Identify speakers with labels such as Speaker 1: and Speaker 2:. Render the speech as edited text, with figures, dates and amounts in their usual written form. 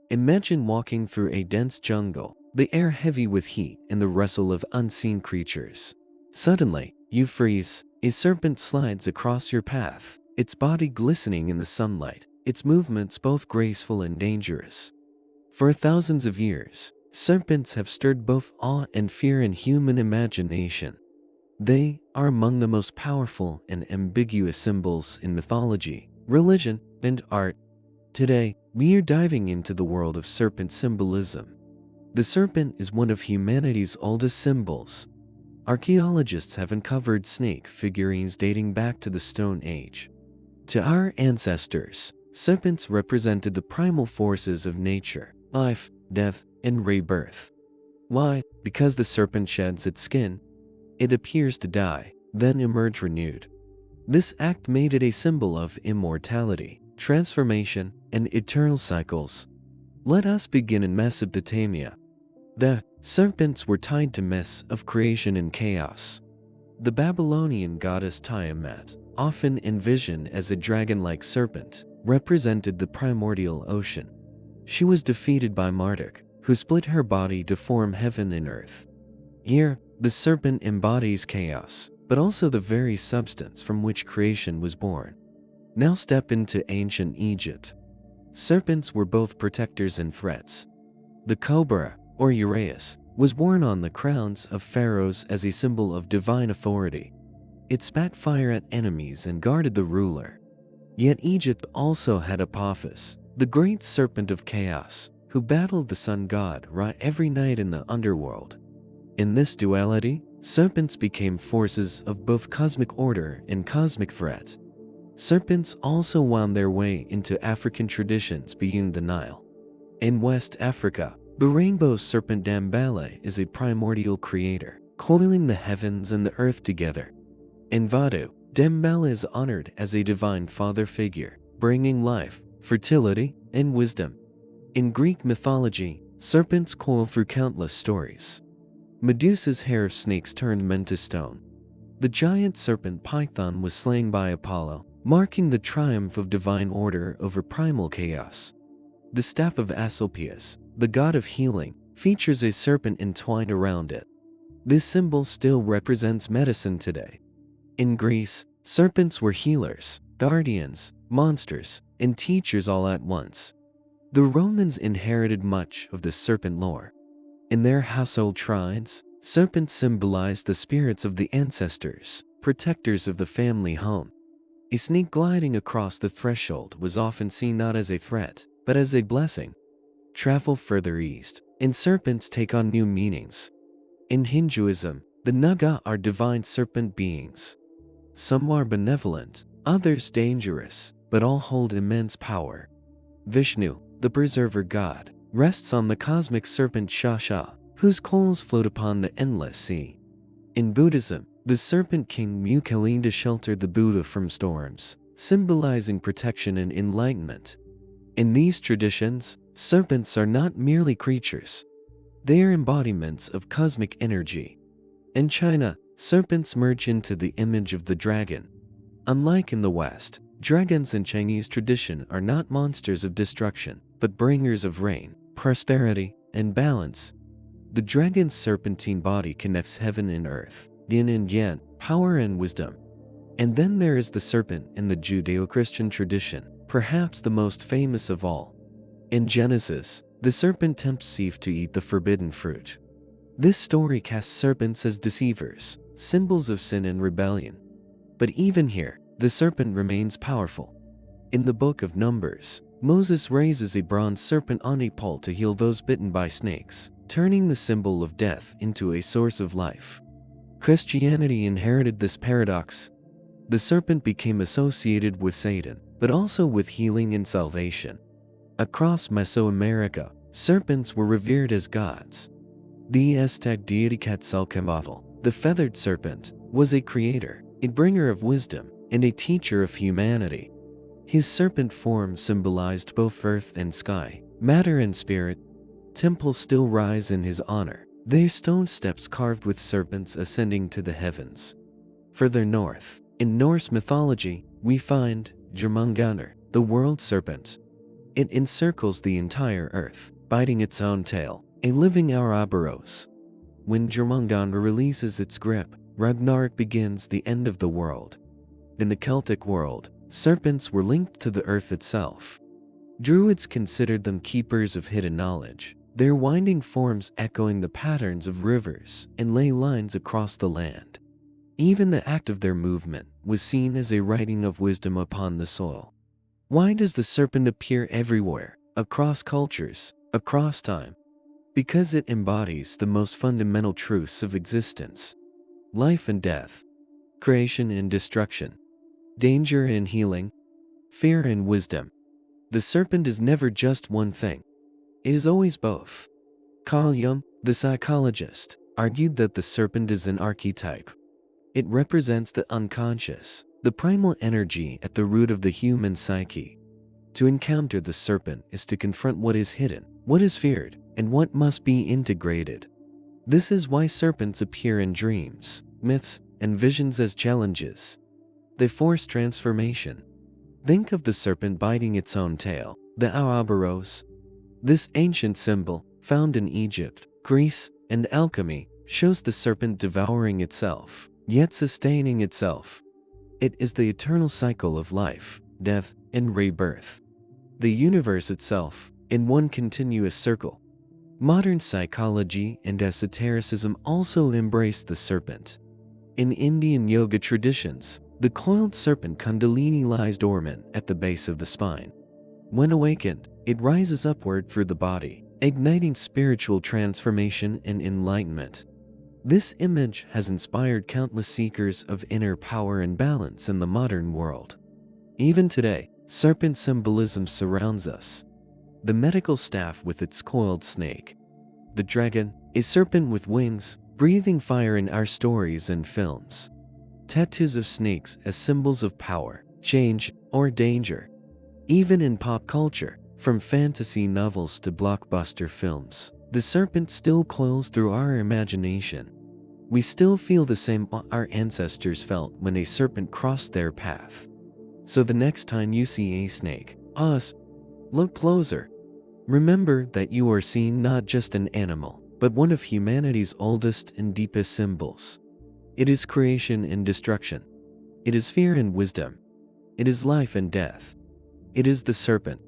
Speaker 1: Imagine walking through a dense jungle, the air heavy with heat and the rustle of unseen creatures. Suddenly, you freeze. A serpent slides across your path, its body glistening in the sunlight, its movements both graceful and dangerous. For thousands of years, serpents have stirred both awe and fear in human imagination. They are among the most powerful and ambiguous symbols in mythology, religion, and art. Today, we are diving into the world of serpent symbolism. The serpent is one of humanity's oldest symbols. Archaeologists have uncovered snake figurines dating back to the Stone Age. To our ancestors, serpents represented the primal forces of nature, life, death, and rebirth. Why? Because the serpent sheds its skin. It appears to die, then emerge renewed. This act made it a symbol of immortality, transformation, and eternal cycles. Let us begin in Mesopotamia. The serpents were tied to myths of creation and chaos. The Babylonian goddess Tiamat, often envisioned as a dragon-like serpent, represented the primordial ocean. She was defeated by Marduk, who split her body to form heaven and earth. Here, the serpent embodies chaos, but also the very substance from which creation was born. Now step into ancient Egypt. Serpents were both protectors and threats. The cobra, or uraeus, was worn on the crowns of pharaohs as a symbol of divine authority. It spat fire at enemies and guarded the ruler. Yet Egypt also had Apophis, the great serpent of chaos, who battled the sun god Ra every night in the underworld. In this duality, serpents became forces of both cosmic order and cosmic threat. Serpents also wound their way into African traditions beyond the Nile. In West Africa, the rainbow serpent Dambala is a primordial creator, coiling the heavens and the earth together. In Vadu, Dambala is honored as a divine father figure, bringing life, fertility, and wisdom. In Greek mythology, serpents coil through countless stories. Medusa's hair of snakes turned men to stone. The giant serpent Python was slain by Apollo, marking the triumph of divine order over primal chaos. The staff of Asclepius, the god of healing, features a serpent entwined around it. This symbol still represents medicine today. In Greece, serpents were healers, guardians, monsters, and teachers all at once. The Romans inherited much of the serpent lore. In their household shrines, serpents symbolized the spirits of the ancestors, protectors of the family home. A snake gliding across the threshold was often seen not as a threat, but as a blessing. Travel further east, and serpents take on new meanings. In Hinduism, the Naga are divine serpent beings. Some are benevolent, others dangerous, but all hold immense power. Vishnu, the preserver god, rests on the cosmic serpent Shasha, whose coils float upon the endless sea. In Buddhism, the serpent king Mukalinda sheltered the Buddha from storms, symbolizing protection and enlightenment. In these traditions, serpents are not merely creatures. They are embodiments of cosmic energy. In China, serpents merge into the image of the dragon. Unlike in the West, dragons in Chinese tradition are not monsters of destruction, but bringers of rain, prosperity, and balance. The dragon's serpentine body connects heaven and earth, yin and yang, power and wisdom. And then there is the serpent in the Judeo-Christian tradition, perhaps the most famous of all. In Genesis, the serpent tempts Eve to eat the forbidden fruit. This story casts serpents as deceivers, symbols of sin and rebellion. But even here, the serpent remains powerful. In the book of Numbers, Moses raises a bronze serpent on a pole to heal those bitten by snakes, turning the symbol of death into a source of life. Christianity inherited this paradox. The serpent became associated with Satan, but also with healing and salvation. Across Mesoamerica, serpents were revered as gods. The Aztec deity Quetzalcoatl, the feathered serpent, was a creator, a bringer of wisdom, and a teacher of humanity. His serpent form symbolized both earth and sky, matter and spirit. Temples still rise in his honor, their stone steps carved with serpents ascending to the heavens. Further north, in Norse mythology, we find Jormungandr, the world serpent. It encircles the entire earth, biting its own tail, a living Ouroboros. When Jormungand releases its grip, Ragnarok begins, the end of the world. In the Celtic world, serpents were linked to the earth itself. Druids considered them keepers of hidden knowledge, their winding forms echoing the patterns of rivers and ley lines across the land. Even the act of their movement was seen as a writing of wisdom upon the soil. Why does the serpent appear everywhere, across cultures, across time? Because it embodies the most fundamental truths of existence: life and death, creation and destruction, danger and healing, fear and wisdom. The serpent is never just one thing. It is always both. Carl Jung, the psychologist, argued that the serpent is an archetype. It represents the unconscious, the primal energy at the root of the human psyche. To encounter the serpent is to confront what is hidden, what is feared, and what must be integrated. This is why serpents appear in dreams, myths, and visions as challenges. They force transformation. Think of the serpent biting its own tail, the Ouroboros. This ancient symbol, found in Egypt, Greece, and alchemy, shows the serpent devouring itself, yet sustaining itself. It is the eternal cycle of life, death, and rebirth. The universe itself, in one continuous circle. Modern psychology and esotericism also embrace the serpent. In Indian yoga traditions, the coiled serpent Kundalini lies dormant at the base of the spine. When awakened, it rises upward through the body, igniting spiritual transformation and enlightenment. This image has inspired countless seekers of inner power and balance in the modern world. Even today, serpent symbolism surrounds us. The medical staff with its coiled snake. The dragon, a serpent with wings, breathing fire in our stories and films. Tattoos of snakes as symbols of power, change, or danger. Even in pop culture, from fantasy novels to blockbuster films, the serpent still coils through our imagination. We still feel the same awe our ancestors felt when a serpent crossed their path. So the next time you see a snake, look closer. Remember that you are seeing not just an animal, but one of humanity's oldest and deepest symbols. It is creation and destruction. It is fear and wisdom. It is life and death. It is the serpent,